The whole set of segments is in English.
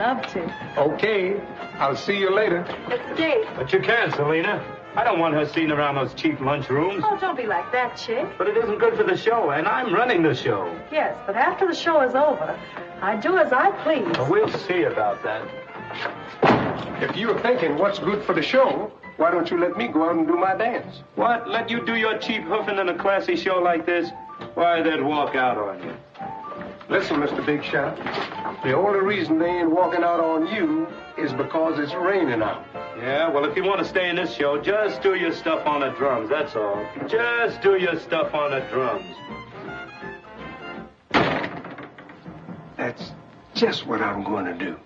Love to. Okay. I'll see you later. It's a date. But you can't, Selena. I don't want her seen around those cheap lunchrooms. Oh, don't be like that, Chick. But it isn't good for the show, and I'm running the show. Yes, but after the show is over, I do as I please. Well, we'll see about that. If you're thinking what's good for the show, why don't you let me go out and do my dance? What? Let you do your cheap hoofing in a classy show like this? Why, they'd walk out on you. Listen, Mr. Big Shot, the only reason they ain't walking out on you is because it's raining out. Yeah, well, if you want to stay in this show, just do your stuff on the drums, that's all. Just do your stuff on the drums. That's just what I'm going to do.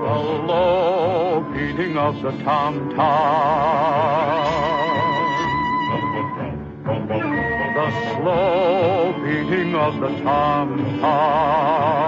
The low beating of the tom-tom, the slow beating of the tom-tom.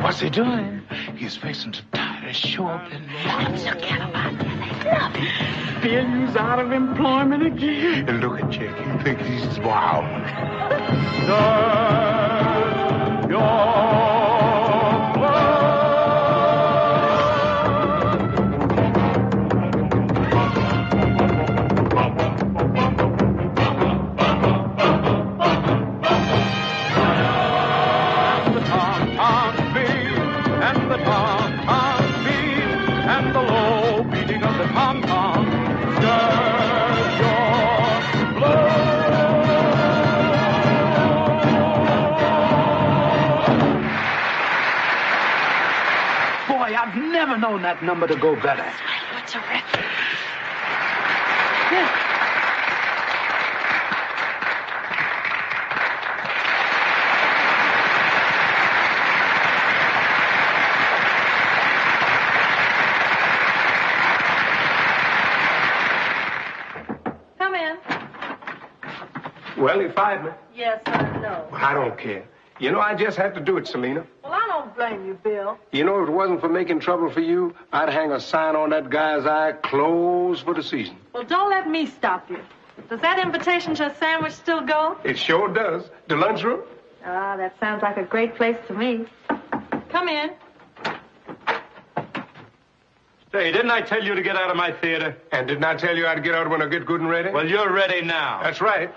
What's he doing? He's fixing to tie the show up in knots. Look at him out there. They love him. Billy's out of employment again. And look at Chick. He thinks he's wild. I've never known that number to go better. What's a record? Come in. Well, he fired me. Yes, I know. I don't care. You know, I just had to do it, Selena. Well, I don't blame you, Bill. You know, if it wasn't for making trouble for you, I'd hang a sign on that guy's eye, closed for the season. Well, don't let me stop you. Does that invitation to a sandwich still go? It sure does. The lunchroom? Ah, that sounds like a great place to me. Come in. Hey, didn't I tell you to get out of my theater? And didn't I tell you I'd get out when I get good and ready? Well, you're ready now. That's right.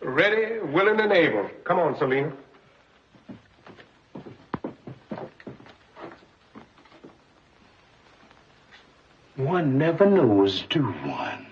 Ready, willing, and able. Come on, Selena. One never knows, do one?